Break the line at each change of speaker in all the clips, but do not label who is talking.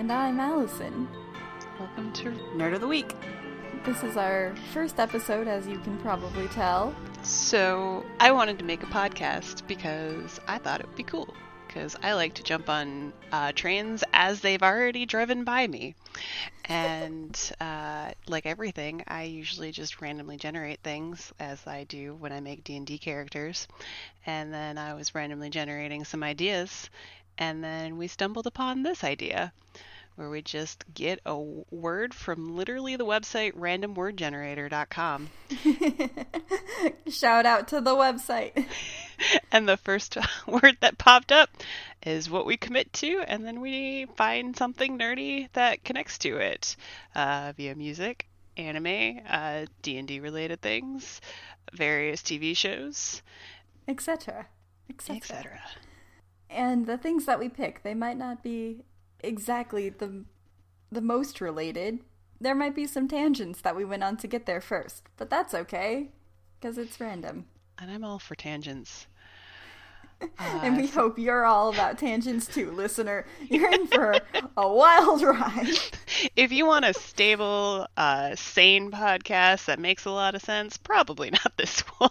And I'm Allison.
Welcome to Nerd of the Week.
This is our first episode, as you can probably tell.
So, I wanted to make a podcast because I thought it would be cool. Because I like to jump on trains as they've already driven by me. And like everything, I usually just randomly generate things, as I do when I make D&D characters. And then I was randomly generating some ideas, and then we stumbled upon this idea, where we just get a word from literally the website randomwordgenerator.com.
Shout out to the website.
And the first word that popped up is what we commit to, and then we find something nerdy that connects to it via music, anime, D&D related things, various TV shows,
etc.
etc.
And the things that we pick, they might not be exactly the most related. There might be some tangents that we went on to get there first, but that's okay, because it's random.
And I'm all for tangents.
And we hope you're all about tangents too, listener. You're in for a wild ride.
If you want a stable, sane podcast that makes a lot of sense, probably not this one.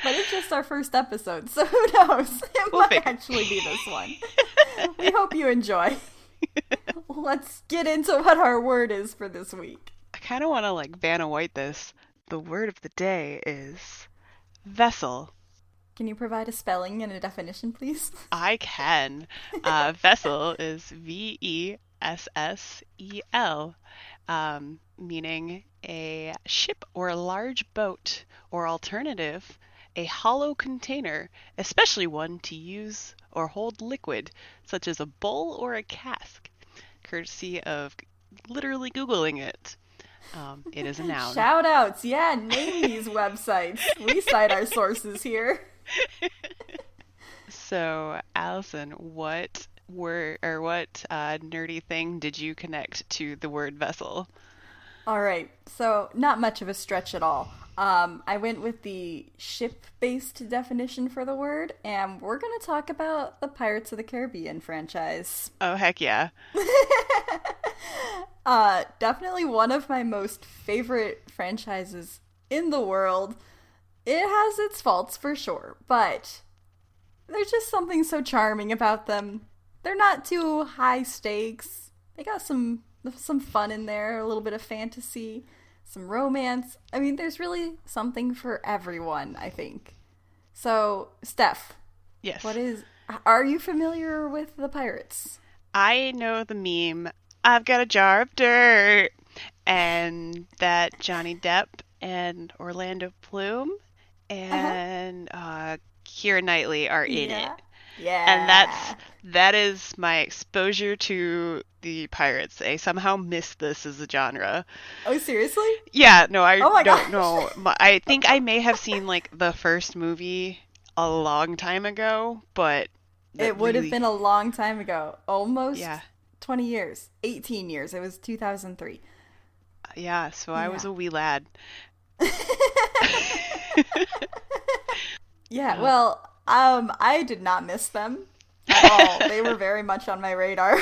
But it's just our first episode, so who knows? It might actually be this one. We hope you enjoy. Let's get into what our word is for this week.
I kind of want to Vanna White this. The word of the day is vessel.
Can you provide a spelling and a definition, please?
I can. Vessel is V-E-S-S-E-L, meaning a ship or a large boat, or alternative, a hollow container, especially one to use or hold liquid, such as a bowl or a cask, courtesy of literally Googling it. It is a noun.
Shout outs, yeah, name these websites. We cite our sources here.
So, Allison, what nerdy thing did you connect to the word vessel?
All right, so not much of a stretch at all. I went with the ship-based definition for the word, and we're going to talk about the Pirates of the Caribbean franchise.
Oh, heck yeah.
Definitely one of my most favorite franchises in the world. It has its faults for sure, but there's just something so charming about them. They're not too high stakes. They got some fun in there, a little bit of fantasy, some romance. I mean, there's really something for everyone, I think. So, Steph.
Yes.
Are you familiar with the Pirates?
I know the meme, I've got a jar of dirt, and that Johnny Depp and Orlando Bloom and Keira Knightley are in it.
Yeah.
And that is my exposure to the Pirates. I somehow missed this as a genre.
Oh, seriously?
Yeah, no, I don't
gosh.
know. I think I may have seen the first movie a long time ago, but
it would have been a long time ago. Almost 20 years. 18 years. It was 2003.
Yeah, so I was a wee lad.
Yeah, well, I did not miss them at all. They were very much on my radar.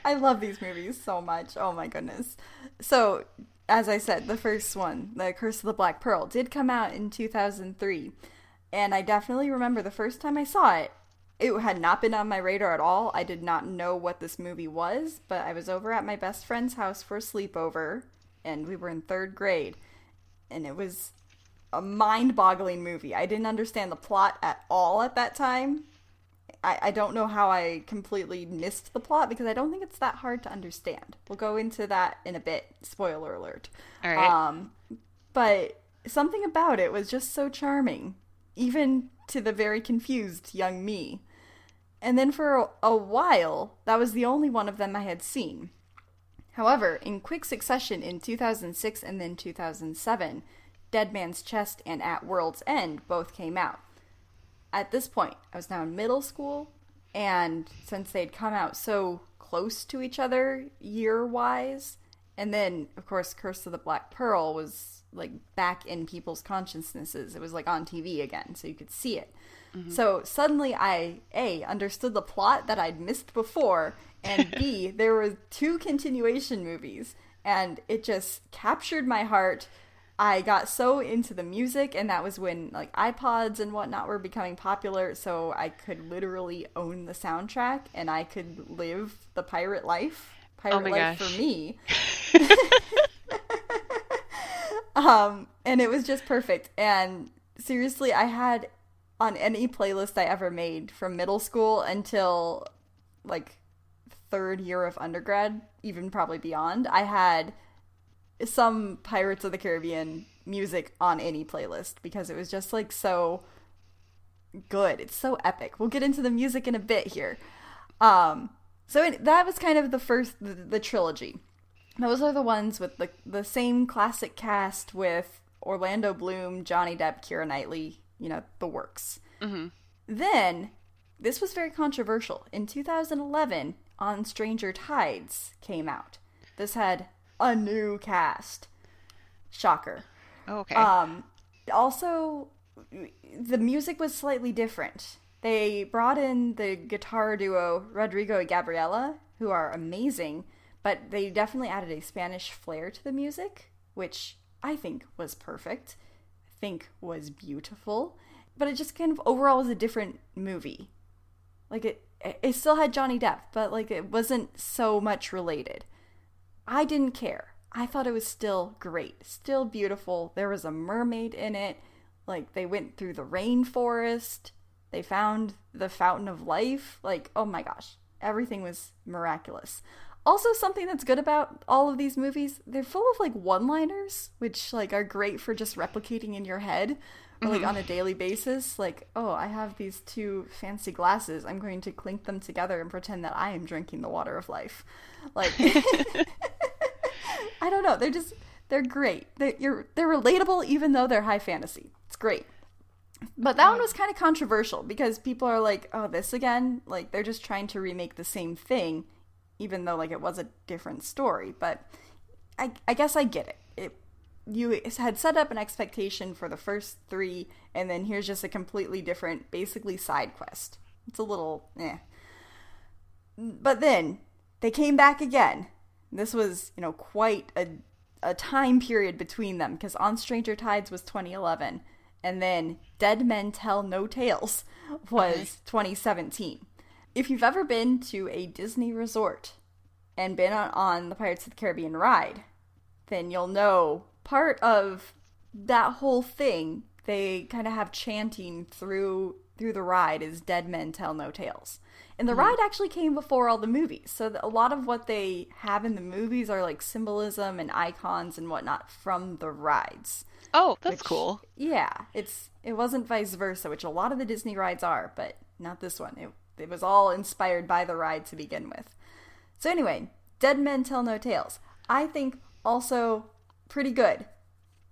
I love these movies so much. Oh my goodness. So, as I said, the first one, The Curse of the Black Pearl, did come out in 2003. And I definitely remember the first time I saw it, it had not been on my radar at all. I did not know what this movie was, but I was over at my best friend's house for a sleepover, and we were in 3rd grade. And it was a mind-boggling movie. I didn't understand the plot at all at that time. I don't know how I completely missed the plot, because I don't think it's that hard to understand. We'll go into that in a bit. Spoiler alert.
All right.
But something about it was just so charming, even to the very confused young me. And then for a while, that was the only one of them I had seen. However, in quick succession in 2006 and then 2007, Dead Man's Chest and At World's End both came out. At this point, I was now in middle school, and since they'd come out so close to each other year-wise, And then, of course, Curse of the Black Pearl was like back in people's consciousnesses. It was like on TV again, so you could see it. Mm-hmm. So suddenly I, A, understood the plot that I'd missed before, and B, there were 2 continuation movies, and it just captured my heart. I got so into the music, and that was when like iPods and whatnot were becoming popular, so I could literally own the soundtrack, and I could live the pirate life. Pirate life for me. And it was just perfect. And seriously, I had on any playlist I ever made from middle school until like 3rd year of undergrad, even probably beyond, I had some Pirates of the Caribbean music on any playlist because it was just like so good. It's so epic. We'll get into the music in a bit here. That was kind of the trilogy. Those are the ones with the same classic cast with Orlando Bloom, Johnny Depp, Keira Knightley, the works. Mm-hmm. Then, this was very controversial. In 2011, On Stranger Tides came out. This had a new cast. Shocker.
Oh, okay.
Also, the music was slightly different. They brought in the guitar duo Rodrigo and Gabriela, who are amazing, but they definitely added a Spanish flair to the music, which I think was perfect. I think was beautiful. But it just kind of overall was a different movie. Like it still had Johnny Depp, but like it wasn't so much related. I didn't care. I thought it was still great. Still beautiful. There was a mermaid in it. Like they went through the rainforest. They found the fountain of life. Like, oh my gosh. Everything was miraculous. Also, something that's good about all of these movies, they're full of like one-liners, which like are great for just replicating in your head or like on a daily basis. Like, oh, I have these 2 fancy glasses. I'm going to clink them together and pretend that I am drinking the water of life. Like, I don't know. They're great. They're relatable even though they're high fantasy. It's great. But that one was kind of controversial because people are like, oh, this again? Like, they're just trying to remake the same thing, even though, like, it was a different story. But I guess I get it. You had set up an expectation for the first 3, and then here's just a completely different, basically, side quest. It's a little, eh. But then, they came back again. This was, quite a time period between them, because On Stranger Tides was 2011. And then Dead Men Tell No Tales was 2017. If you've ever been to a Disney resort and been on the Pirates of the Caribbean ride, then you'll know part of that whole thing, they kind of have chanting through the ride is Dead Men Tell No Tales. And the ride actually came before all the movies. So a lot of what they have in the movies are like symbolism and icons and whatnot from the rides.
Oh, that's cool.
Yeah, it wasn't vice versa, which a lot of the Disney rides are, but not this one. It was all inspired by the ride to begin with. So anyway, Dead Men Tell No Tales. I think also pretty good.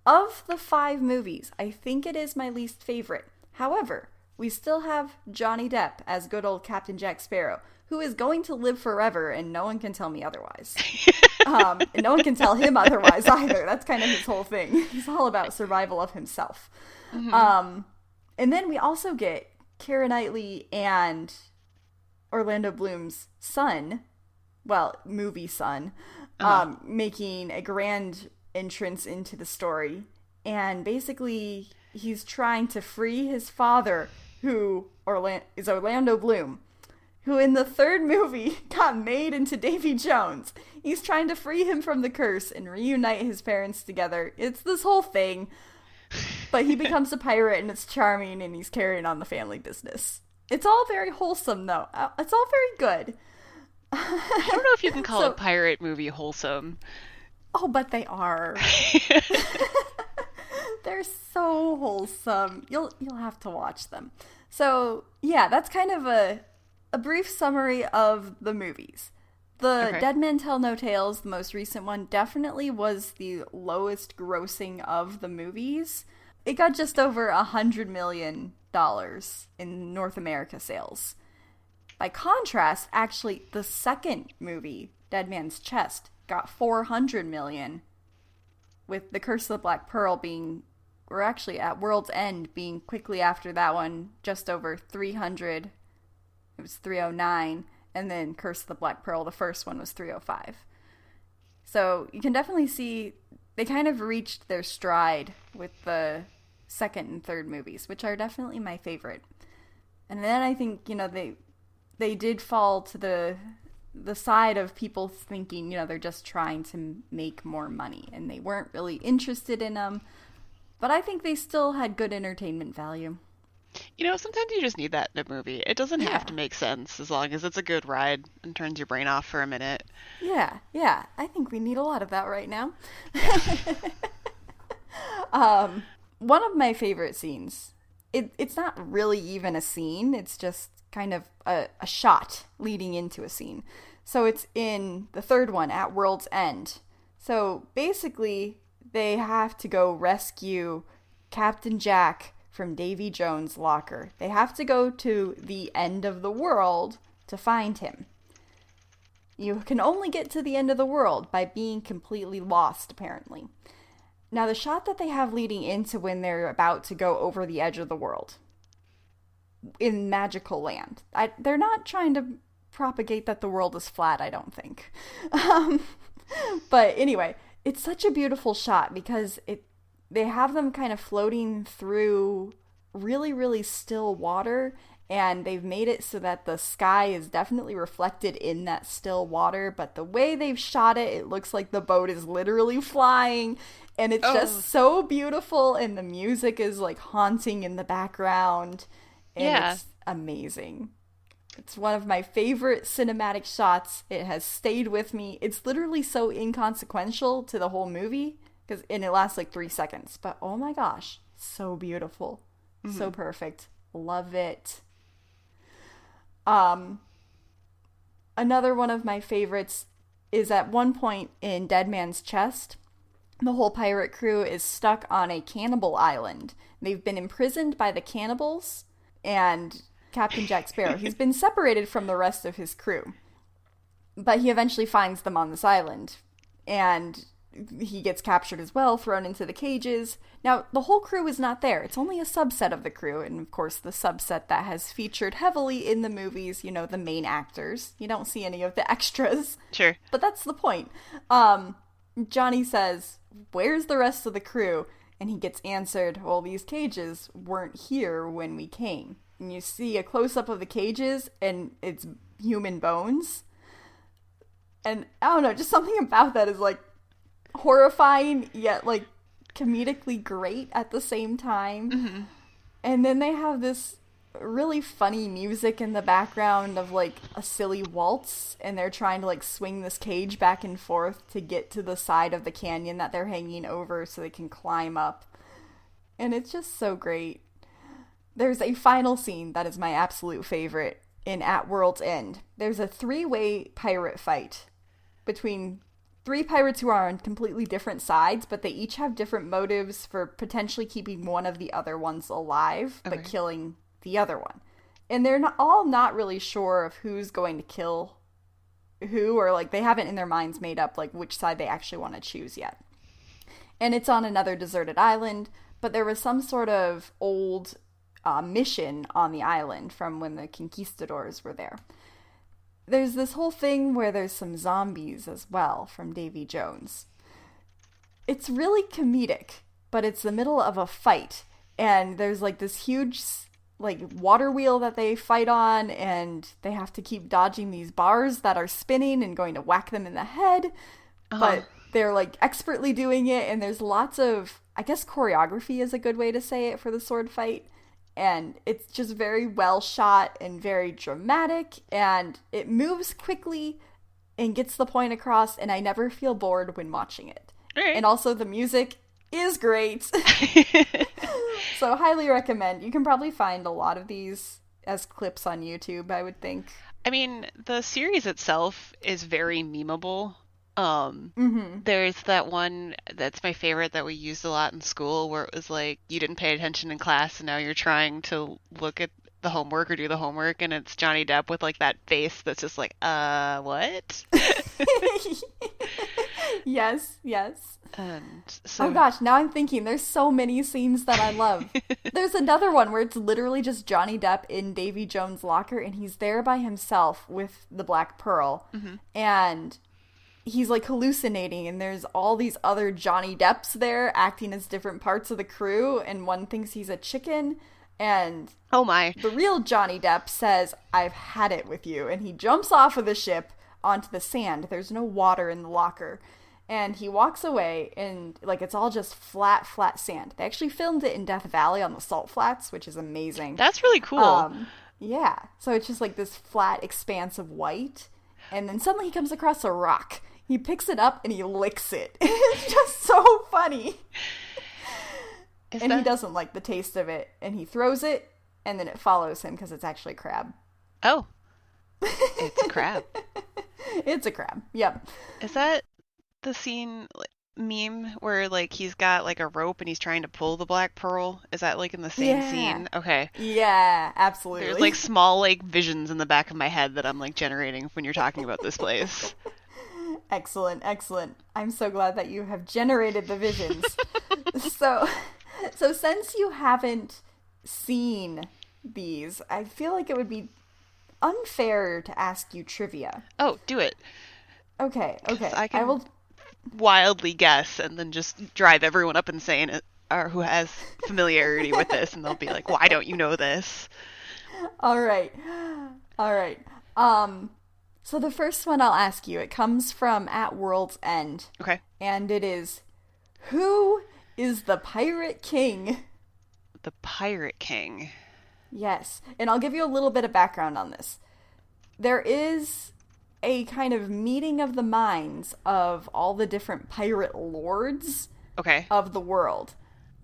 Of the 5 movies, I think it is my least favorite. However, we still have Johnny Depp as good old Captain Jack Sparrow, who is going to live forever, and no one can tell me otherwise. And no one can tell him otherwise either. That's kind of his whole thing. He's all about survival of himself. Mm-hmm. And then we also get Keira Knightley and Orlando Bloom's son, well, movie son, making a grand entrance into the story. And basically, he's trying to free his father, who is Orlando Bloom, who in the 3rd movie got made into Davy Jones. He's trying to free him from the curse and reunite his parents together. It's this whole thing. But he becomes a pirate, and it's charming, and he's carrying on the family business. It's all very wholesome, though. It's all very good.
I don't know if you can call a pirate movie wholesome.
Oh, but they are. They're so wholesome. You'll have to watch them. So, yeah, that's kind of a brief summary of the movies. The Dead Men Tell No Tales, the most recent one, definitely was the lowest grossing of the movies. It got just over $100 million in North America sales. By contrast, actually, the second movie, Dead Man's Chest, got 400 million, with The Curse of the Black Pearl we're actually at World's End being quickly after that one, just over 300. It was 309, and then Curse of the Black Pearl, the first one, was 305. So you can definitely see they kind of reached their stride with the second and third movies, which are definitely my favorite. And then I think, they did fall to the side of people thinking, they're just trying to make more money, and they weren't really interested in them. But I think they still had good entertainment value.
Sometimes you just need that in a movie. It doesn't have to make sense as long as it's a good ride and turns your brain off for a minute.
Yeah. I think we need a lot of that right now. One of my favorite scenes, it's not really even a scene, it's just kind of a shot leading into a scene. So it's in the third one, at World's End. So basically, they have to go rescue Captain Jack from Davy Jones' locker. They have to go to the end of the world to find him. You can only get to the end of the world by being completely lost, apparently. Now, the shot that they have leading into when they're about to go over the edge of the world in magical land, they're not trying to propagate that the world is flat, I don't think. But anyway, it's such a beautiful shot because they have them kind of floating through really, really still water, and they've made it so that the sky is definitely reflected in that still water, but the way they've shot it, it looks like the boat is literally flying, and it's just so beautiful, and the music is like haunting in the background, and it's amazing. It's one of my favorite cinematic shots. It has stayed with me. It's literally so inconsequential to the whole movie, and it lasts like 3 seconds. But oh my gosh, so beautiful. Mm-hmm. So perfect. Love it. Another one of my favorites is at one point in Dead Man's Chest, the whole pirate crew is stuck on a cannibal island. They've been imprisoned by the cannibals, and Captain Jack Sparrow, he's been separated from the rest of his crew. But he eventually finds them on this island, and he gets captured as well, thrown into the cages. Now, the whole crew is not there. It's only a subset of the crew, and of course the subset that has featured heavily in the movies, the main actors. You don't see any of the extras.
Sure.
But that's the point. Johnny says, "Where's the rest of the crew?" And he gets answered, "Well, these cages weren't here when we came." And you see a close-up of the cages, and it's human bones. And I don't know, just something about that is like horrifying, yet like comedically great at the same time. Mm-hmm. And then they have this really funny music in the background of like a silly waltz, and they're trying to like swing this cage back and forth to get to the side of the canyon that they're hanging over so they can climb up. And it's just so great. There's a final scene that is my absolute favorite in At World's End. There's a 3-way pirate fight between 3 pirates who are on completely different sides, but they each have different motives for potentially keeping one of the other ones alive, but killing the other one. And they're all not really sure of who's going to kill who, or like they haven't in their minds made up like which side they actually want to choose yet. And it's on another deserted island, but there was some sort of old mission on the island from when the conquistadors were there. There's this whole thing where there's some zombies as well from Davy Jones. It's really comedic, but it's the middle of a fight, and there's like this huge like water wheel that they fight on, and they have to keep dodging these bars that are spinning and going to whack them in the head. But they're like expertly doing it, and there's lots of, I guess choreography is a good way to say it for the sword fight. And it's just very well shot and very dramatic, and it moves quickly and gets the point across, and I never feel bored when watching it.
Right.
And also the music is great. So highly recommend. You can probably find a lot of these as clips on YouTube, I would think.
I mean, the series itself is very memeable. There's that one that's my favorite that we used a lot in school where it was like you didn't pay attention in class and now you're trying to look at the homework or do the homework, and it's Johnny Depp with like that face that's just like, what?
Yes, yes.
And
Oh
so,
gosh, now I'm thinking there's so many scenes that I love. There's another one where it's literally just Johnny Depp in Davy Jones' locker and he's there by himself with the Black Pearl.
mhm.
And he's like hallucinating and there's all these other Johnny Depps there acting as different parts of the crew and one thinks he's a chicken and
Oh my.
the real Johnny Depp says, "I've had it with you," and he jumps off of the ship onto the sand. There's no water in the locker. And he walks away, and like it's all just flat, flat sand. They actually filmed it in Death Valley on the salt flats, which is amazing.
That's really cool.
Yeah. So it's just like this flat expanse of white, and then suddenly he comes across a rock. He picks it up and he licks it. It's just so funny. And he doesn't like the taste of it, and he throws it, and then it follows him because it's actually crab.
Oh, it's a crab.
It's a crab. Yep.
Is that the scene meme where like he's got like a rope and he's trying to pull the black pearl? Is that like in the same scene? Okay.
Yeah, absolutely.
There's like small like visions in the back of my head that I'm like generating when you're talking about this place.
Excellent, excellent. I'm so glad that you have generated the visions. So since you haven't seen these, I feel like it would be unfair to ask you trivia.
Oh, do it.
Okay.
I
I
can
will.
wildly guess and then just drive everyone up insane or who has familiarity with this and they'll be like, "Why don't you know this?"
All right. So the first one I'll ask you, it comes from At World's End.
Okay.
And it is, who is the Pirate King?
The Pirate King.
Yes. And I'll give you a little bit of background on this. There is a kind of meeting of the minds of all the different pirate lords
Okay.
of the world.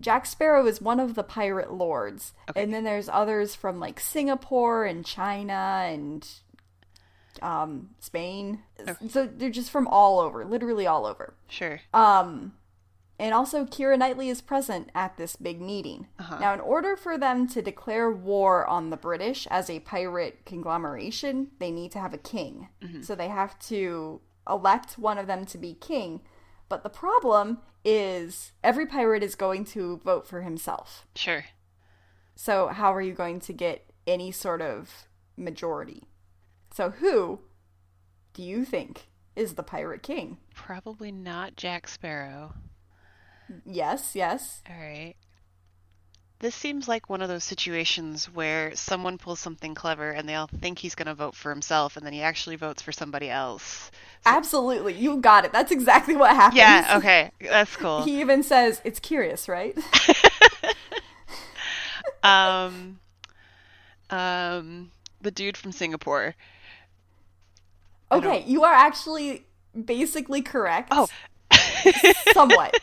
Jack Sparrow is one of the pirate lords.
Okay.
And then there's others from like Singapore and China and Spain.
Okay.
So they're just from all over, literally all over.
Sure.
And also, Keira Knightley is present at this big meeting.
Uh-huh.
Now, in order for them to declare war on the British as a pirate conglomeration, they need to have a king.
Mm-hmm.
So they have to elect one of them to be king. But the problem is every pirate is going to vote for himself.
Sure.
So how are you going to get any sort of majority? So who do you think is the Pirate King?
Probably not Jack Sparrow.
Yes.
All right. This seems like one of those situations where someone pulls something clever and they all think he's going to vote for himself and then he actually votes for somebody else.
Absolutely. You got it. That's exactly what happens.
Yeah, okay. That's cool.
He even says, "It's curious, right?"
The dude from Singapore.
Okay, you are actually basically correct.
Oh.
Somewhat.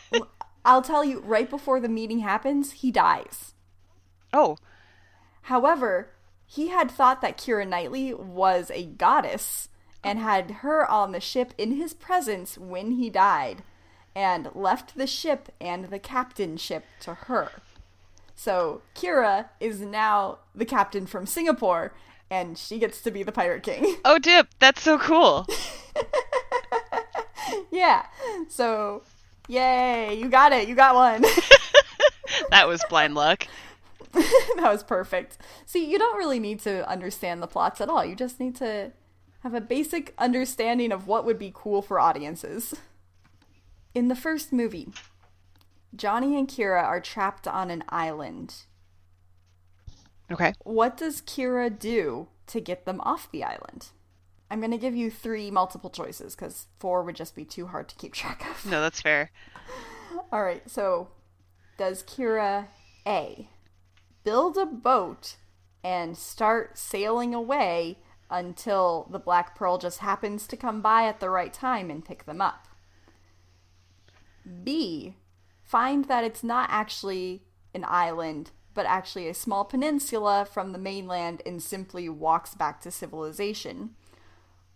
I'll tell you, right before the meeting happens, he dies.
Oh.
However, he had thought that Keira Knightley was a goddess and had her on the ship in his presence when he died and left the ship and the captainship to her. So Keira is now the captain from Singapore and she gets to be the Pirate King.
Oh, dip. That's so cool.
Yeah. So, yay. You got it. You got one.
That was blind luck.
That was perfect. See, you don't really need to understand the plots at all. You just need to have a basic understanding of what would be cool for audiences. In the first movie, Johnny and Keira are trapped on an island.
Okay.
What does Keira do to get them off the island? I'm going to give you 3 multiple choices because 4 would just be too hard to keep track of.
No, that's fair.
All right, so does Keira A, build a boat and start sailing away until the Black Pearl just happens to come by at the right time and pick them up? B, find that it's not actually an island, but actually a small peninsula from the mainland and simply walks back to civilization?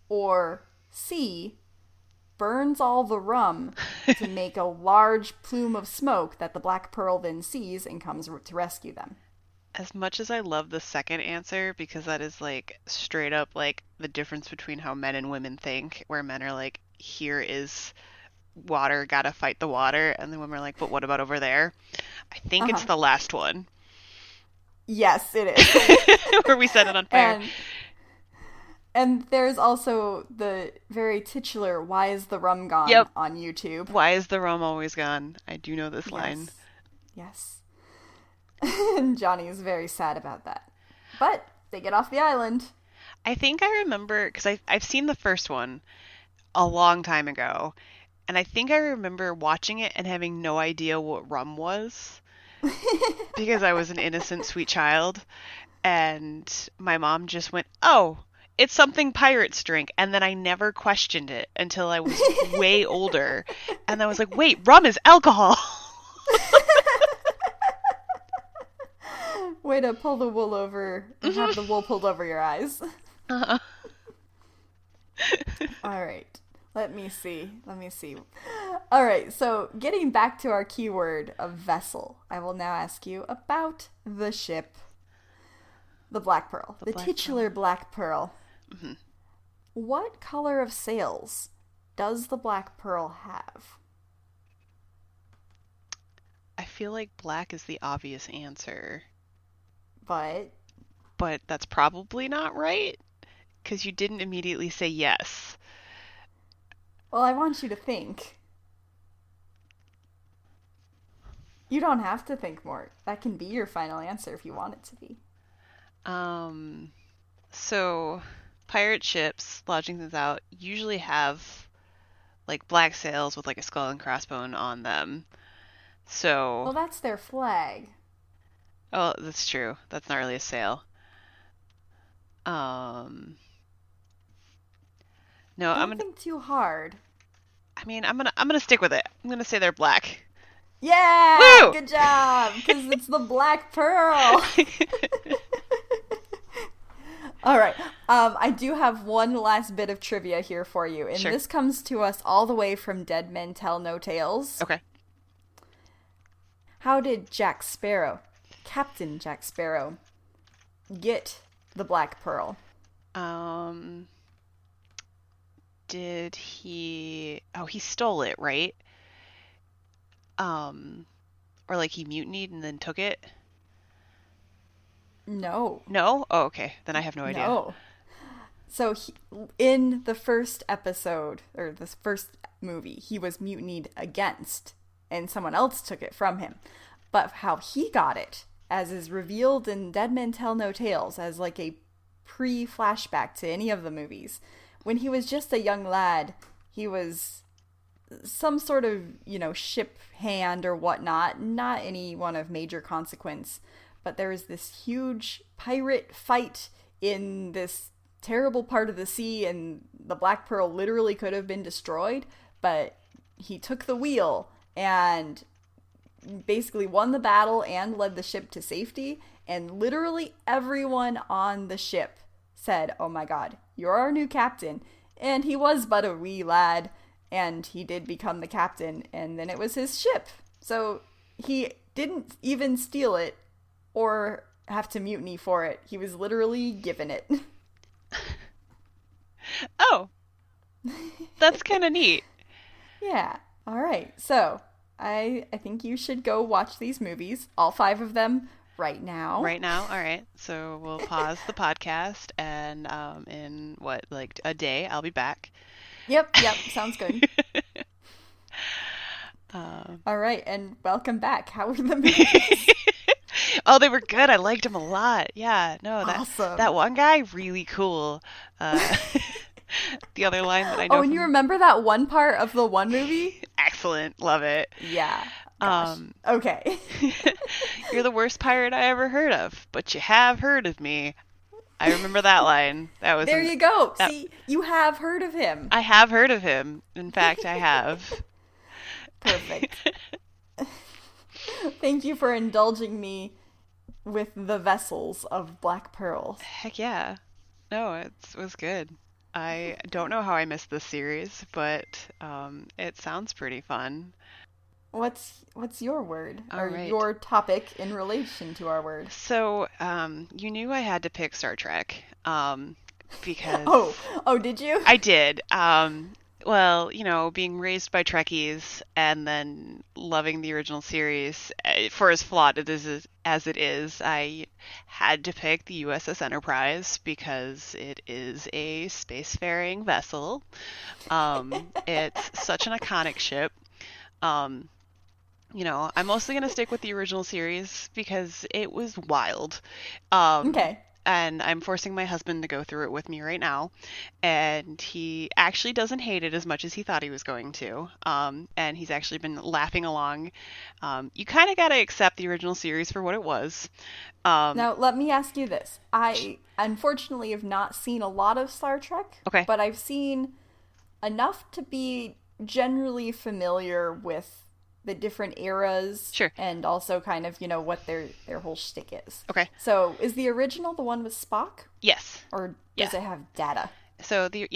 Or C, burns all the rum to make a large plume of smoke that the Black Pearl then sees and comes to rescue them?
As much as I love the second answer, because that is like straight up like the difference between how men and women think, where men are like, here is water, gotta fight the water. And the women are like, but what about over there? I think it's
Uh-huh.
the last one
Yes, it is.
where we set it on fire.
And there's also the very titular "Why is the rum gone?"
Yep.
on YouTube.
Why is the rum always gone? I do know this line.
Yes. Yes. And Johnny is very sad about that. But they get off the island.
I think I remember, because I've seen the first one a long time ago, and I think I remember watching it and having no idea what rum was because I was an innocent, sweet child. And my mom just went, oh, it's something pirates drink. And then I never questioned it until I was way older. And I was like, wait, rum is alcohol.
Way to pull the wool over and have the wool pulled over your eyes.
Uh-huh.
All right. Let me see. All right. So, getting back to our keyword of vessel, I will now ask you about the ship, the Black Pearl, the
Black
titular Black Pearl.
Mm-hmm.
What color of sails does the Black Pearl have?
I feel like black is the obvious answer,
But
that's probably not right because you didn't immediately say yes.
well, I want you to think. You don't have to think more. That can be your final answer if you want it to be.
So pirate ships, lodging things out, usually have like black sails with like a skull and crossbone on them.
Well,
So,
that's their flag.
oh, that's true. That's not really a sail. Um, no,
Don't think too hard.
I'm gonna stick with it. I'm gonna say they're black.
Yeah!
Woo!
Good job! Because it's the Black Pearl! Alright, I do have one last bit of trivia here for you, and
Sure.
this comes to us all the way from Dead Men Tell No Tales.
Okay.
How did Jack Sparrow, Captain Jack Sparrow, get the Black Pearl?
Um, did he? Oh, he stole it, right? Um, or like he mutinied and then took it?
No.
No? Oh, okay. Then I have no idea.
No. So in the first episode, or this first movie, he was mutinied against, and someone else took it from him. But how he got it, as is revealed in Dead Men Tell No Tales, as like a pre-flashback to any of the movies, when he was just a young lad, he was some sort of, ship hand or whatnot, not anyone of major consequence. But there was this huge pirate fight in this terrible part of the sea, and the Black Pearl literally could have been destroyed, but he took the wheel and basically won the battle and led the ship to safety, and literally everyone on the ship said, "Oh my god, you're our new captain." And he was but a wee lad, and he did become the captain, and then it was his ship. So he didn't even steal it or have to mutiny for it. He was literally given it.
Oh, that's kind of neat.
Yeah. All right. So I think you should go watch these movies, all 5 of them, right now.
Right now? All right. So we'll pause the podcast, and in what, like a day, I'll be back.
Yep. Sounds good. All right. And welcome back. How were the movies?
Oh, they were good. I liked them a lot. Yeah, no,
Awesome.
that one guy, really cool. The other line that I know.
Oh, and you remember that one part of the one movie?
Excellent. Love it.
Yeah. Gosh. Okay.
You're the worst pirate I ever heard of, but you have heard of me. I remember that line. That was
There you go. See, you have heard of him.
I have heard of him. In fact, I have.
Perfect. Thank you for indulging me with the vessels of Black Pearl.
Heck yeah. No, it was good. I don't know how I missed this series, but it sounds pretty fun.
What's your word?
All
or
right.
your topic in relation to our word?
So, you knew I had to pick Star Trek, because
Oh, did you?
I did. Well, being raised by Trekkies and then loving the original series, for as flawed it is as it is, I had to pick the USS Enterprise because it is a spacefaring vessel. It's such an iconic ship. Um, I'm mostly going to stick with the original series because it was wild. Um,
Okay.
and I'm forcing my husband to go through it with me right now. And he actually doesn't hate it as much as he thought he was going to. And he's actually been laughing along. You kind of got to accept the original series for what it was. Um,
Now, let me ask you this. I unfortunately have not seen a lot of Star Trek,
okay,
but I've seen enough to be generally familiar with the different eras
sure.
and also kind of, what their whole shtick is.
Okay.
So, is the original the one with Spock?
Yes.
Or
Yeah.
does it have Data?
So the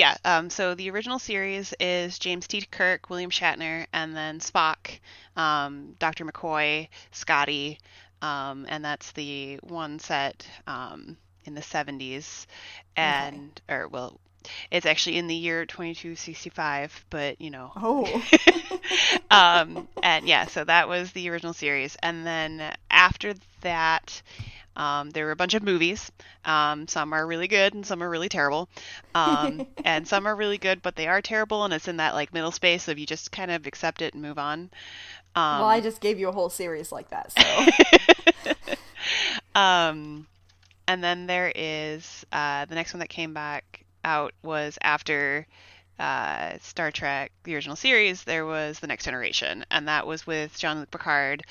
original series is James T. Kirk, William Shatner, and then Spock, Dr. McCoy, Scotty, and that's the one set in the 70s,
Okay.
or well, it's actually in the year 2265, but
Oh.
and yeah, so that was the original series, and then after that. There were a bunch of movies. Some are really good and some are really terrible. And some are really good, but they are terrible, and it's in that like middle space of you just kind of accept it and move on.
Well, I
Um,
just gave you a whole series like that, so.
um, and then there is the next one that came back out was after Star Trek, the original series. There was the Next Generation, and that was with Jean-Luc Picard.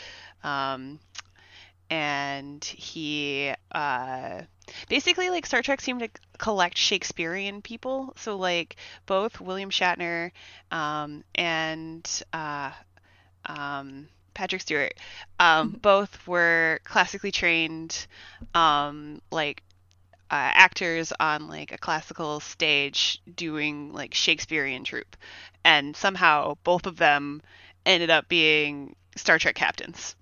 Um, and he basically like Star Trek seemed to collect Shakespearean people. So like both William Shatner and Patrick Stewart both were classically trained like actors on like a classical stage doing like Shakespearean troupe, and somehow both of them ended up being Star Trek captains.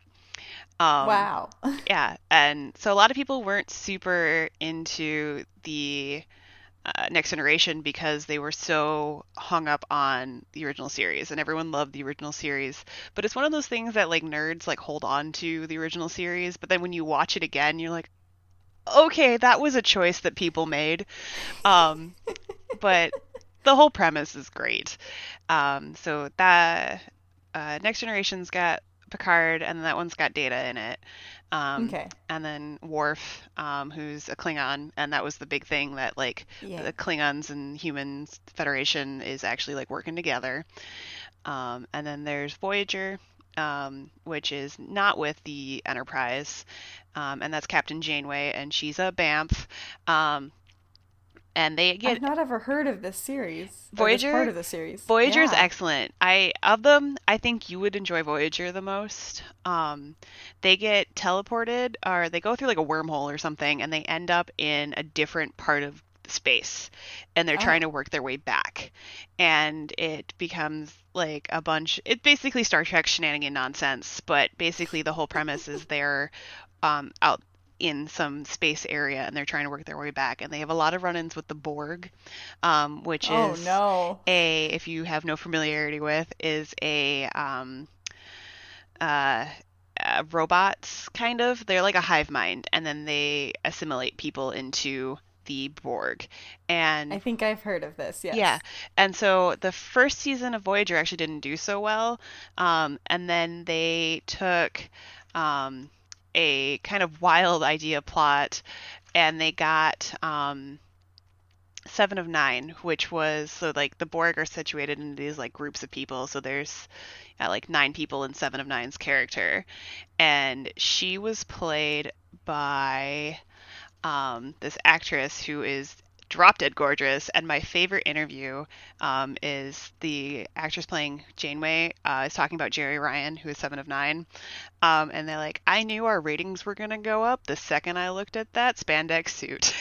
Um,
Wow.
yeah, and so a lot of people weren't super into the Next Generation because they were so hung up on the original series, and everyone loved the original series. But it's one of those things that like nerds like hold on to the original series, but then when you watch it again, you're like, okay, that was a choice that people made. Um, but the whole premise is great. So that Next Generation's got Picard, and that one's got Data in it.
Okay.
And then Worf, who's a Klingon, and that was the big thing that like
Yeah.
the Klingons and Humans Federation is actually like working together. And then there's Voyager, which is not with the Enterprise, and that's Captain Janeway, and she's a BAMF. Um, and they
I've
get
not ever heard of this series, or this part
Voyager.
of the series.
Voyager is
Yeah.
excellent. I of them, I think you would enjoy Voyager the most. They get teleported, or they go through like a wormhole or something, and they end up in a different part of space, and they're trying
Oh.
to work their way back, and it becomes like a bunch. It's basically Star Trek shenanigan nonsense, but basically the whole premise is they're out in some space area and they're trying to work their way back, and they have a lot of run-ins with the Borg, which
Oh
is
no.
if you have no familiarity with, is uh, robots kind of. They're like a hive mind, and then they assimilate people into the Borg.
I
And
think I've heard of this,
yeah,
yes.
and so the first season of Voyager actually didn't do so well, and then they took um, a kind of wild idea plot, and they got Seven of Nine, which was so like the Borg are situated in these like groups of people. So there's like nine people in Seven of Nine's character, and she was played by this actress who is drop dead gorgeous. And my favorite interview is the actress playing Janeway is talking about Jerry Ryan, who is Seven of Nine. And they're like, I knew our ratings were going to go up the second I looked at that spandex suit.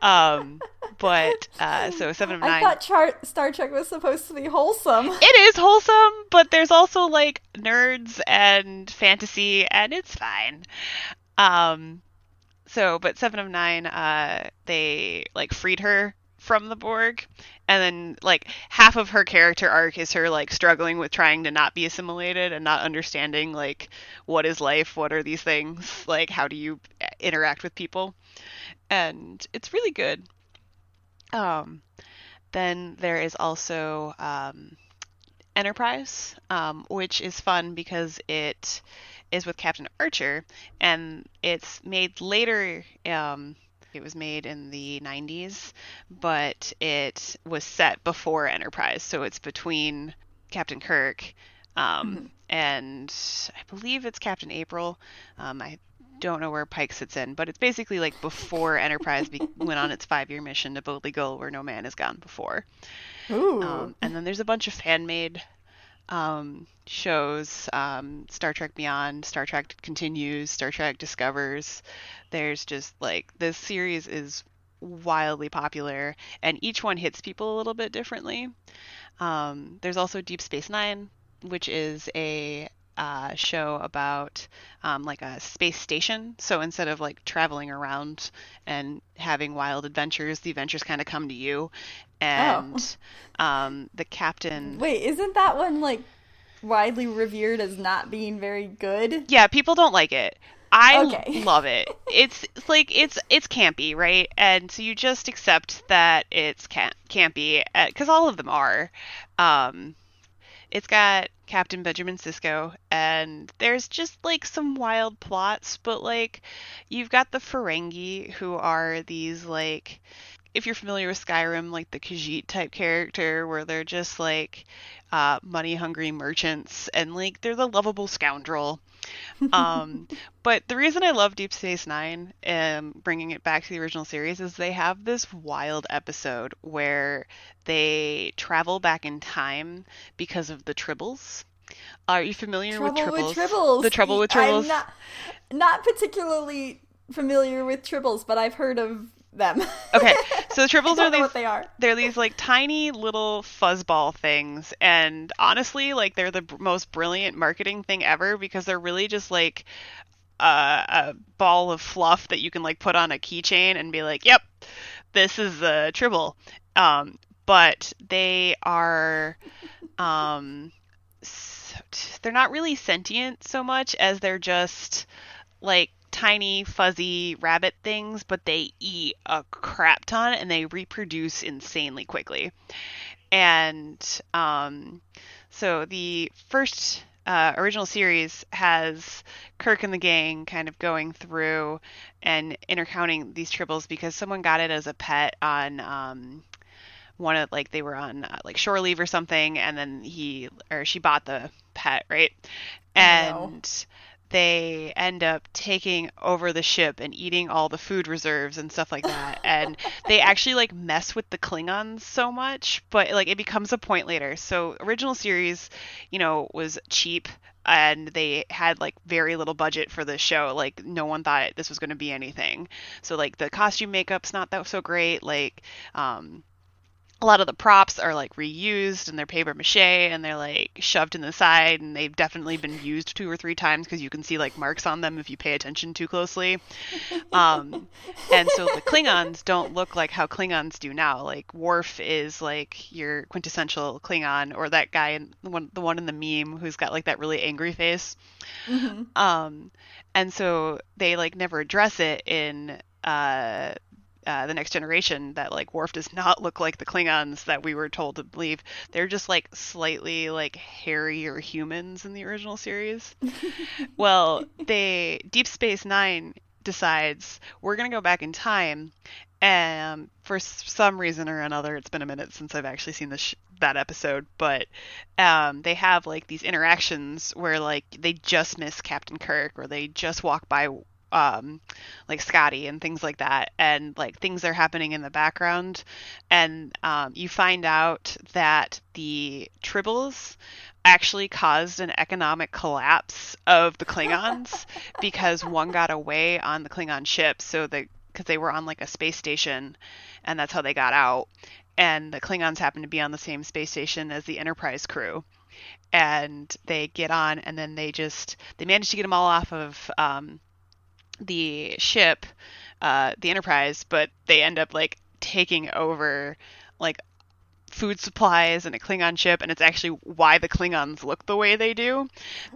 um, but so Seven of
I
Nine,
thought Star Trek was supposed to be wholesome.
it is wholesome, but there's also like nerds and fantasy, and it's fine. Um, but Seven of Nine, they like freed her from the Borg, and then like half of her character arc is her like struggling with trying to not be assimilated and not understanding like what is life, what are these things, like how do you interact with people, and it's really good. Um, then there is also Enterprise, which is fun because it is with Captain Archer, and it's made later. It was made in the 90s, but it was set before Enterprise, so it's between Captain Kirk and I believe it's Captain April. I don't know where Pike sits in, but it's basically like before Enterprise went on its 5-year mission to boldly go where no man has gone before.
Ooh.
And then there's a bunch of fan-made shows, Star Trek Beyond, Star Trek Continues, Star Trek Discovers. There's just like this series is wildly popular, and each one hits people a little bit differently. There's also Deep Space Nine, which is a show about like a space station. So instead of like traveling around and having wild adventures, the adventures kind of come to you.
Oh.
And the captain.
Wait, isn't that one like widely revered as not being very good?
Yeah, people don't like it. I
Okay.
love it. It's like it's campy, right? And so you just accept that it's campy because all of them are. Um, It's got Captain Benjamin Sisko, and there's just like some wild plots, but like you've got the Ferengi, who are these like, if you're familiar with Skyrim, like the Khajiit type character, where they're just like money hungry merchants, and like they're the lovable scoundrel. Um, but the reason I love Deep Space Nine, bringing it back to the original series, is they have this wild episode where they travel back in time because of the Tribbles. Are you familiar with
Trouble with
Tribbles?
Tribbles.
The trouble with
I'm
Tribbles?
not particularly familiar with Tribbles, but I've heard of them.
Okay, so the
I
Tribbles are
don't know
these
what they are.
they're these like tiny little fuzzball things, and honestly, like they're the most brilliant marketing thing ever because they're really just like a ball of fluff that you can like put on a keychain and be like, "Yep, this is a Tribble." But they are um, they're not really sentient so much as they're just like tiny fuzzy rabbit things, but they eat a crap ton and they reproduce insanely quickly. And so the first original series has Kirk and the gang kind of going through and intercounting these tribbles because someone got it as a pet on one of like they were on like shore leave or something, and then he or she bought the pet, right?
Oh no.
And they end up taking over the ship and eating all the food reserves and stuff like that. And they actually like mess with the Klingons so much, but like it becomes a point later. So original series, was cheap and they had like very little budget for the show. Like no one thought this was going to be anything. So like the costume makeup's not that so great. Like a lot of the props are like reused and they're paper mache and they're like shoved in the side, and they've definitely been used 2 or 3 times because you can see like marks on them if you pay attention too closely. And so the Klingons don't look like how Klingons do now. Like Worf is like your quintessential Klingon, or that guy in the one in the meme who's got like that really angry face.
Hmm.
And so they like never address it in the Next Generation, that like Worf does not look like the Klingons that we were told to believe. They're just like slightly like hairier humans in the original series. Well, Deep Space Nine decides we're gonna go back in time, and for some reason or another, it's been a minute since I've actually seen that episode, but they have like these interactions where like they just miss Captain Kirk, or they just walk by like Scotty and things like that, and like things are happening in the background, and you find out that the Tribbles actually caused an economic collapse of the Klingons because one got away on the Klingon ship, because they were on like a space station, and that's how they got out. And the Klingons happen to be on the same space station as the Enterprise crew, and they get on, and then they manage to get them all off of the ship, the Enterprise, but they end up like taking over like food supplies and a Klingon ship, and it's actually why the Klingons look the way they do.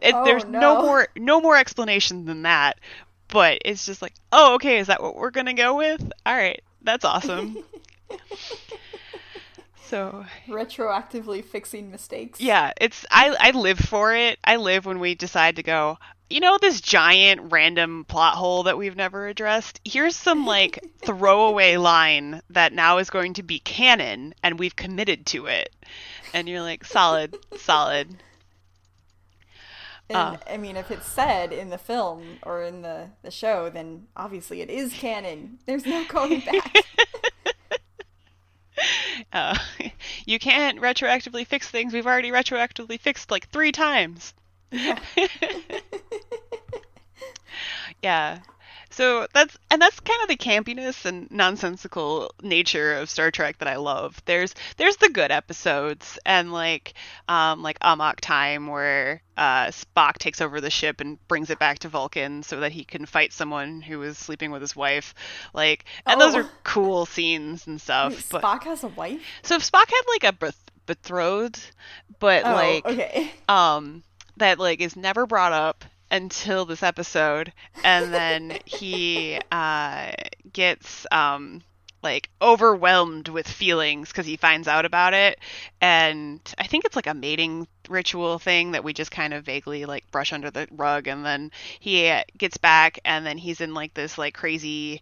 Oh
There's no
no.
more explanation than that. But it's just like, oh, okay, is that what we're gonna go with? All right, that's awesome. So
Retroactively fixing mistakes.
yeah, I live for it. I live when we decide to go, this giant random plot hole that we've never addressed. Here's some like throwaway line that now is going to be canon and we've committed to it. And you're like, solid, solid. Uh
And I mean, if it's said in the film or in the show, then obviously it is canon. There's no going back.
uh you can't retroactively fix things we've already retroactively fixed like 3 times.
Yeah.
Yeah. So that's kind of the campiness and nonsensical nature of Star Trek that I love. There's the good episodes and like Amok Time where Spock takes over the ship and brings it back to Vulcan so that he can fight someone who was sleeping with his wife. And those are
Oh,
cool scenes and
wait,
stuff. But
Spock has a wife?
so if Spock had like a betrothed, but
Oh, okay.
that like is never brought up until this episode, and then he gets like overwhelmed with feelings because he finds out about it, and I think it's like a mating ritual thing that we just kind of vaguely like brush under the rug, and then he gets back, and then he's in like this like crazy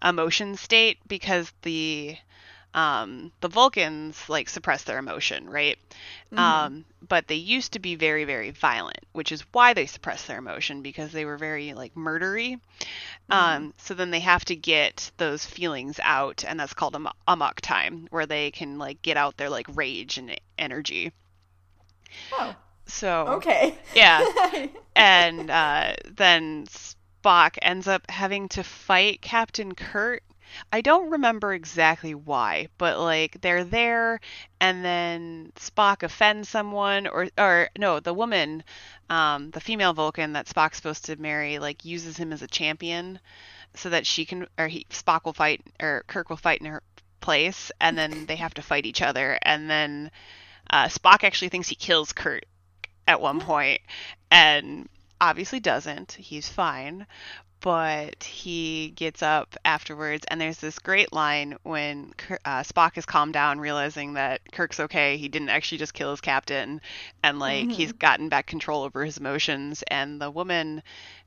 emotion state because the Vulcans like suppress their emotion, right?
Mm-hmm.
But they used to be very, very violent, which is why they suppress their emotion because they were very like murdery.
Mm-hmm.
So then they have to get those feelings out, and that's called amok time, where they can like get out their like rage and energy.
Oh,
So
okay.
yeah, and then Spock ends up having to fight Captain Kurt. I don't remember exactly why, but like they're there, and then Spock offends someone, or no, the woman, the female Vulcan that Spock's supposed to marry, like uses him as a champion, so that Spock will fight, or Kirk will fight in her place, and then they have to fight each other, and then Spock actually thinks he kills Kurt at one point, and obviously doesn't. He's fine, but he gets up afterwards, and there's this great line when Spock has calmed down, realizing that Kirk's okay. He didn't actually just kill his captain, and like
Mm-hmm.
he's gotten back control over his emotions. And the woman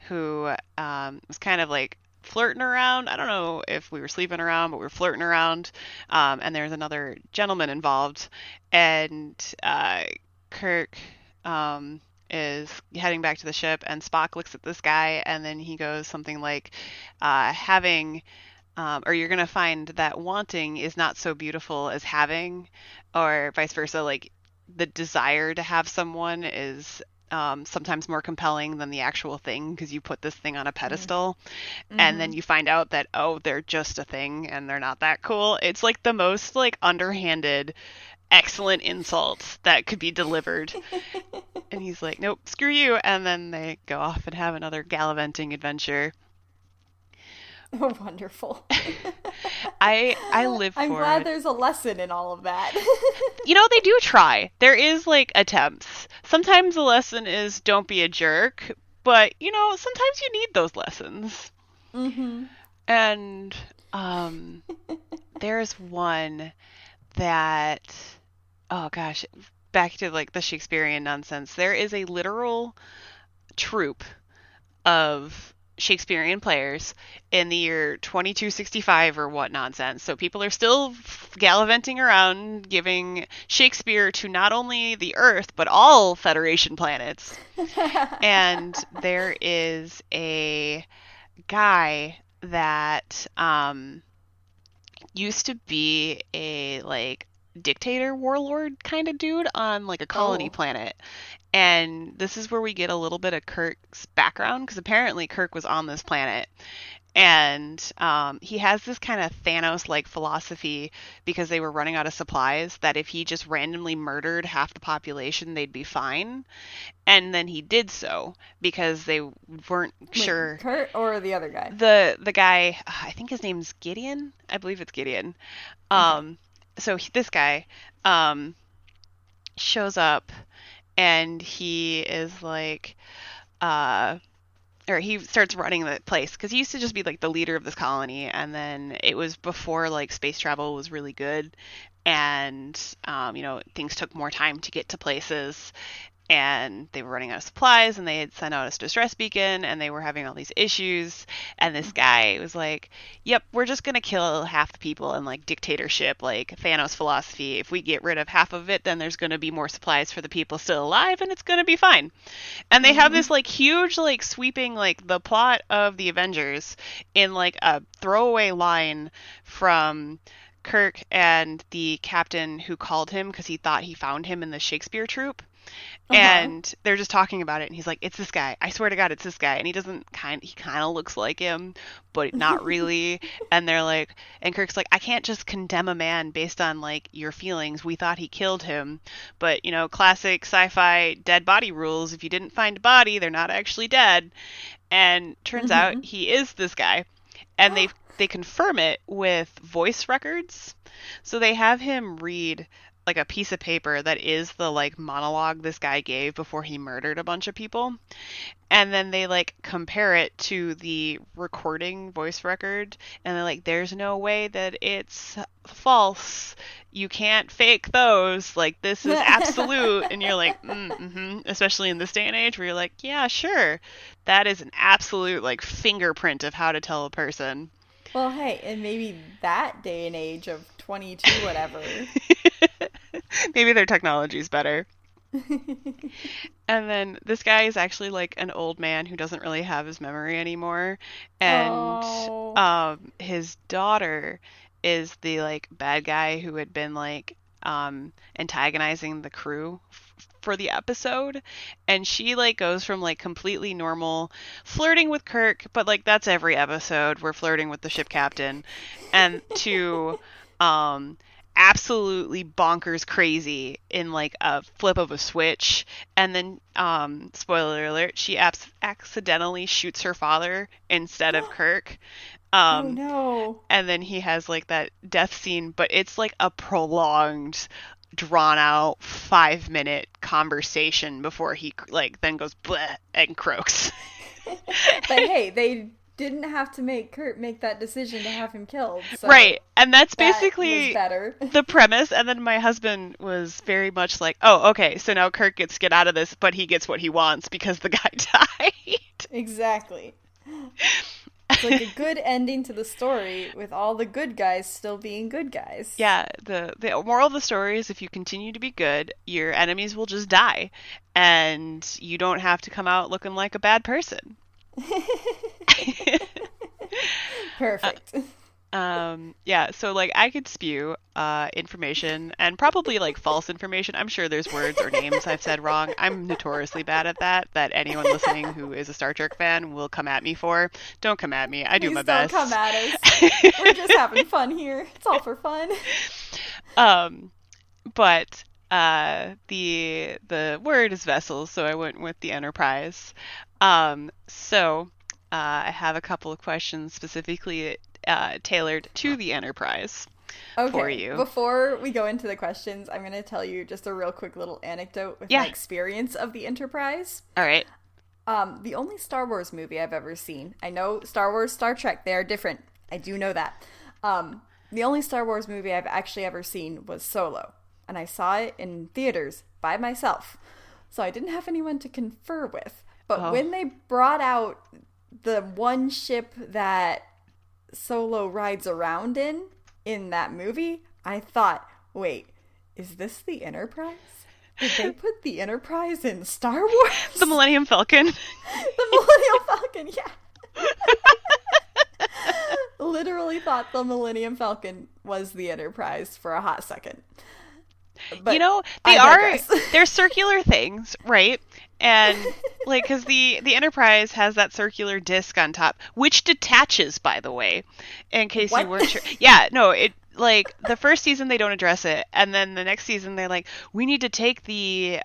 who was kind of like flirting around. I don't know if we were sleeping around, but we were flirting around. And there's another gentleman involved, and Kirk is heading back to the ship, and Spock looks at this guy, and then he goes something like, having, or you're going to find that wanting is not so beautiful as having, or vice versa. Like the desire to have someone is sometimes more compelling than the actual thing because you put this thing on a pedestal, and
Mm-hmm.
then you find out that, oh, they're just a thing and they're not that cool. It's like the most like underhanded excellent insults that could be delivered. And he's like, nope, screw you. And then they go off and have another gallivanting adventure.
Oh, wonderful.
I live
I'm
for
glad
it.
there's a lesson in all of that.
They do try. There is like attempts. Sometimes the lesson is don't be a jerk, but sometimes you need those lessons.
Mm-hmm.
And um there's one that, oh gosh, back to like the Shakespearean nonsense. There is a literal troupe of Shakespearean players in the year 2265 or what nonsense. So people are still gallivanting around giving Shakespeare to not only the Earth but all Federation planets. And there is a guy that used to be a like dictator warlord kind of dude on like a colony
Oh.
planet. And this is where we get a little bit of Kirk's background, because apparently Kirk was on this planet. And he has this kind of Thanos-like philosophy because they were running out of supplies, that if he just randomly murdered half the population, they'd be fine. And then he did so because they weren't
Wait,
sure.
Kurt or the other guy?
The guy, I think his name's Gideon. I believe it's Gideon.
Okay.
This guy um, shows up, and he is like, uh, or he starts running the place, because he used to just be like the leader of this colony, and then it was before like space travel was really good, and things took more time to get to places, and they were running out of supplies, and they had sent out a distress beacon, and they were having all these issues, and this guy was like, yep, we're just going to kill half the people, and like dictatorship, like Thanos philosophy, if we get rid of half of it, then there's going to be more supplies for the people still alive, and it's going to be fine. And they have
Mm-hmm.
this like huge, like sweeping, like the plot of the Avengers in like a throwaway line from Kirk and the captain who called him because he thought he found him in the Shakespeare troupe.
Uh-huh.
And they're just talking about it, and he's like, it's this guy, I swear to God, it's this guy. And he kind of looks like him, but not really. And they're like, and Kirk's like, I can't just condemn a man based on like your feelings. We thought he killed him, but classic sci-fi dead body rules, if you didn't find a body, they're not actually dead. And turns out
Mm-hmm.
he is this guy. And they confirm it with voice records. So they have him read like a piece of paper that is the like monologue this guy gave before he murdered a bunch of people. And then they like compare it to the recording voice record, and they're like, there's no way that it's false. You can't fake those. Like, this is absolute. And you're like, mm-hmm. Especially in this day and age where you're like, yeah, sure. That is an absolute like fingerprint of how to tell a person.
Well, hey, and maybe that day and age of 22 whatever.
Maybe their technology's better. And then this guy is actually like an old man who doesn't really have his memory anymore. And
Oh.
his daughter is the like bad guy who had been like antagonizing the crew for the episode. And she like goes from like completely normal flirting with Kirk, but like that's every episode, we're flirting with the ship captain, and to um absolutely bonkers crazy in like a flip of a switch. And then spoiler alert, she accidentally shoots her father instead of Kirk.
Oh
um
no.
and then he has like that death scene, but it's like a prolonged, drawn out 5-minute conversation before he like then goes bleh and croaks.
But hey, they didn't have to make Kurt make that decision to have him killed, so
Right. And that's
that was
basically
better.
the premise. And then my husband was very much like, oh, okay, so now Kirk gets to get out of this, but he gets what he wants because the guy died.
Exactly. It's like a good ending to the story with all the good guys still being good guys.
Yeah, the moral of the story is, if you continue to be good, your enemies will just die, and you don't have to come out looking like a bad person. Uh,
Perfect.
yeah, so like I could spew information, and probably like false information. I'm sure there's words or names I've said wrong. I'm notoriously bad at that anyone listening who is a Star Trek fan will come at me for. Don't come at me. I do my
Please don't come
best.
at us. We're just having fun here. It's all for fun.
um but the word is vessel, so I went with the Enterprise. I have a couple of questions specifically tailored to the Enterprise for
Okay,
you.
before we go into the questions, I'm going to tell you just a real quick little anecdote with my
Yeah.
experience of the Enterprise.
All right.
The only Star Wars movie I've ever seen. I know Star Wars, Star Trek, they are different. I do know that. The only Star Wars movie I've actually ever seen was Solo, and I saw it in theaters by myself. So I didn't have anyone to confer with. But
Oh.
when they brought out the one ship that Solo rides around in that movie, I thought, wait, is this the Enterprise? Did they put the Enterprise in Star
The
Wars?
Millennium Falcon.
The Millennium Falcon, yeah. Literally thought the Millennium Falcon was the Enterprise for a hot second.
You
But
know,
I digress.
they're circular things, right? And like, because the Enterprise has that circular disc on top, which detaches, by the way, in case you
What?
weren't sure. Yeah, no, it like the first season they don't address it, and then the next season they're like, we need to take the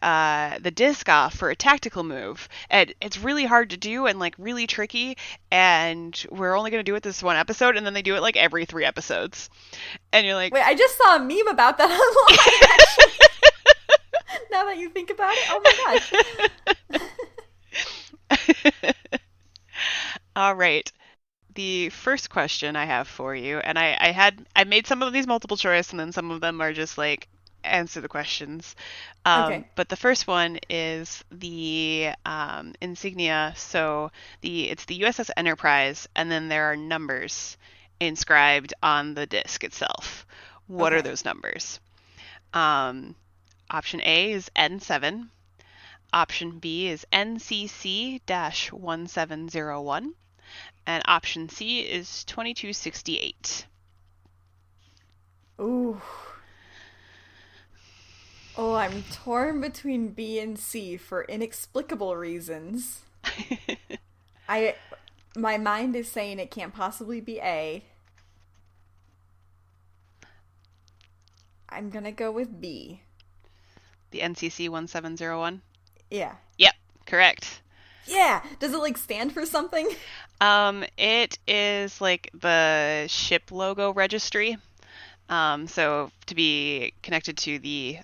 disc off for a tactical move, and it's really hard to do and like really tricky, and we're only gonna do it this one episode, and then they do it like every 3 episodes, and you're like,
Wait, I just saw a meme about that online, actually. Now that you think about it, oh my gosh.
all right. The first question I have for you, and I made some of these multiple choice, and then some of them are just like answer the questions.
Okay.
But the first one is the insignia. So it's the USS Enterprise, and then there are numbers inscribed on the disc itself. What are
Okay.
those numbers? Um, Option A is N7. Option B is NCC-1701. And option C is 2268.
Ooh. Oh, I'm torn between B and C for inexplicable reasons. I my mind is saying it can't possibly be A. I'm gonna go with B.
The NCC 1701?
Yeah.
Yep, correct.
Yeah. Does it like stand for something?
It is like the ship logo registry. So to be connected to the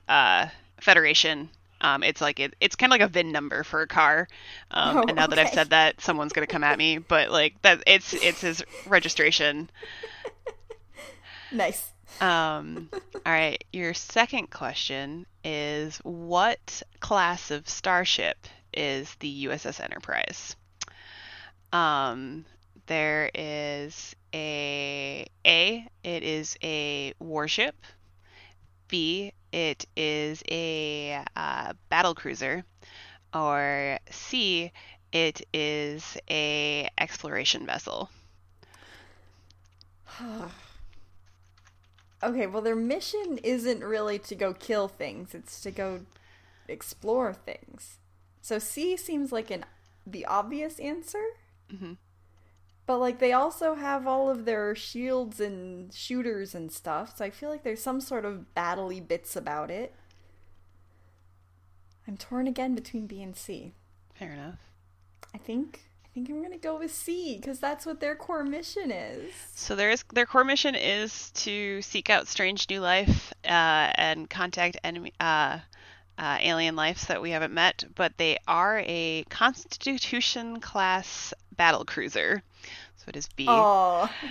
Federation, it's like it's kind of like a VIN number for a car.
Oh,
And now that I've
okay.
said that, someone's gonna come at me, but like that, it's his registration.
Nice.
All right, your second question is what class of starship is the USS Enterprise? Um, there is it is a warship. B, it is a battle cruiser. Or C, it is a exploration vessel.
Okay, well, their mission isn't really to go kill things, it's to go explore things. So C seems like the obvious answer,
Hmm.
but like they also have all of their shields and shooters and stuff, so I feel like there's some sort of battle-y bits about it. I'm torn again between B and C.
Fair enough.
I think I'm gonna go with C because that's what their core mission is.
So their core mission is to seek out strange new life and contact enemy alien lives that we haven't met, but they are a Constitution class battle cruiser. So it is B.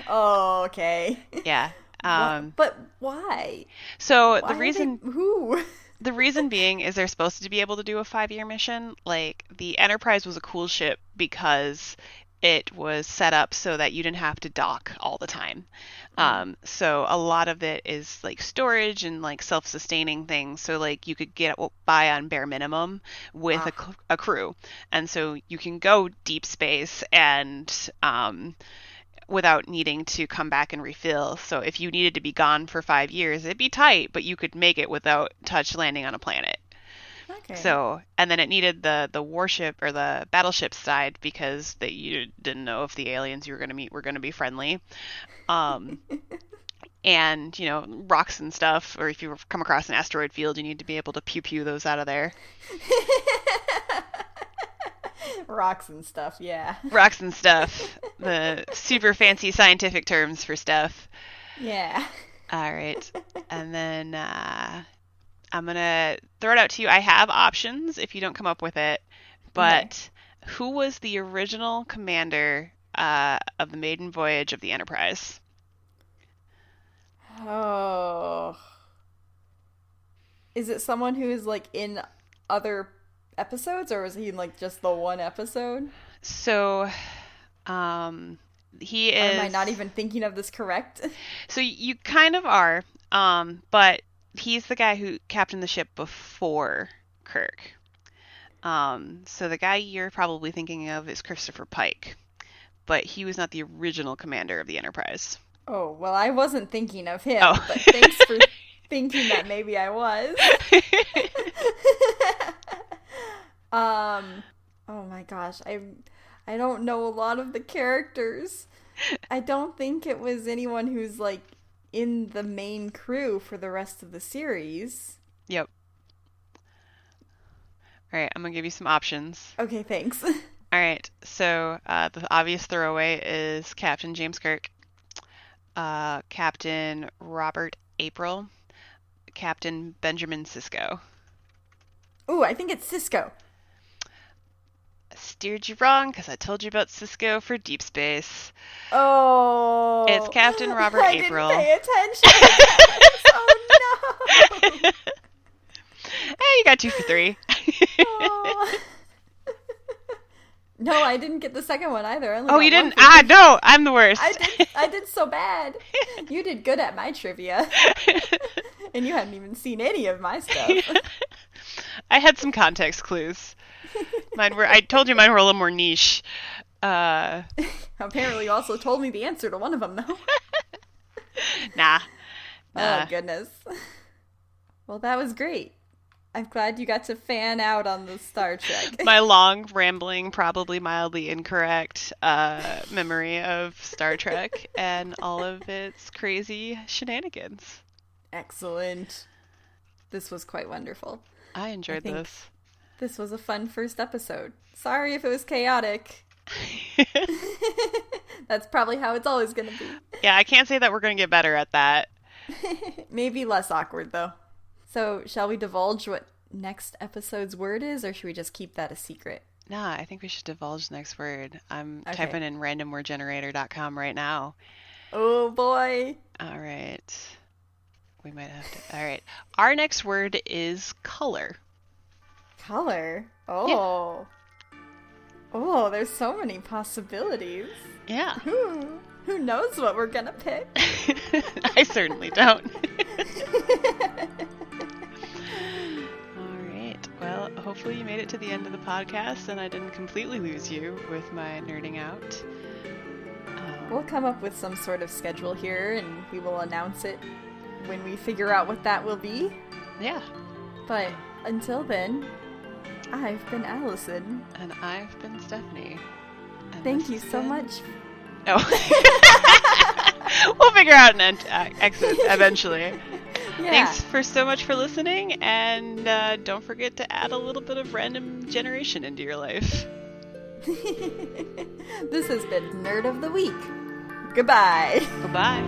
Oh, okay.
Yeah.
What? But why?
So
Why are they? Who?
the reason being is they're supposed to be able to do a 5-year mission. Like the Enterprise was a cool ship because it was set up so that you didn't have to dock all the time.
Mm.
So a lot of it is like storage and like self-sustaining things. So like you could get by on bare minimum with
Ah,
a crew, and so you can go deep space and without needing to come back and refill. So if you needed to be gone for 5 years, it'd be tight, but you could make it without touch landing on a planet.
okay.
So, and then it needed the warship or the battleship side because you didn't know if the aliens you were going to meet were going to be friendly. Um, and, rocks and stuff, or if you come across an asteroid field, you need to be able to pew pew those out of there.
Rocks and stuff, yeah.
Rocks and stuff, the super fancy scientific terms for stuff.
Yeah.
All right. And then I'm going to throw it out to you. I have options if you don't come up with it.
Okay.
But who was the original commander of the maiden voyage of the Enterprise?
Oh. Is it someone who is like in other episodes or is he in like just the one episode?
So he
Or am I
is.
not even thinking of this correct?
So you kind of are, but he's the guy who captained the ship before Kirk. So the guy you're probably thinking of is Christopher Pike, but he was not the original commander of the Enterprise.
Oh, well, I wasn't thinking of him,
Oh.
but thanks for thinking that maybe I was. Oh my gosh, I don't know a lot of the characters. I don't think it was anyone who's like in the main crew for the rest of the series.
Yep. All right, I'm gonna give you some options.
Okay, thanks.
All right, so the obvious throwaway is Captain James Kirk, Captain Robert April, Captain Benjamin Sisko.
Ooh, I think it's Cisco.
I steered you wrong because I told you about Sisko for Deep Space.
Oh.
It's Captain Robert April.
I didn't pay attention. Oh no.
Hey, you got 2 for 3.
Oh. No, I didn't get the second one either.
Oh, you didn't? Ah, no, I'm the worst.
I did so bad. You did good at my trivia. And you hadn't even seen any of my stuff.
I had some context clues. I told you mine were a little more niche.
Apparently you also told me the answer to one of them, though.
Nah.
Oh, goodness. Well, that was great. I'm glad you got to fan out on the Star Trek.
My long, rambling, probably mildly incorrect memory of Star Trek and all of its crazy shenanigans.
Excellent. This was quite wonderful.
I enjoyed this.
This was a fun first episode. Sorry if it was chaotic. That's probably how it's always going to be.
Yeah, I can't say that we're going to get better at that.
Maybe less awkward, though. So, shall we divulge what next episode's word is, or should we just keep that a secret?
Nah, I think we should divulge the next word. I'm typing in randomwordgenerator.com right now.
Oh, boy.
All right. We might have to... All right. Our next word is color.
Color? Oh. Yeah. Oh, there's so many possibilities.
Yeah.
Who knows what we're gonna pick?
I certainly don't. All right. Well, hopefully you made it to the end of the podcast and I didn't completely lose you with my nerding out.
We'll come up with some sort of schedule here and we will announce it when we figure out what that will be.
Yeah.
But until then, I've been Allison.
And I've been Stephanie. And
thank you so much.
Oh. We'll figure out an exit eventually. Yeah. Thanks so much for listening, and don't forget to add a little bit of random generation into your life.
This has been Nerd of the Week. Goodbye.
Goodbye.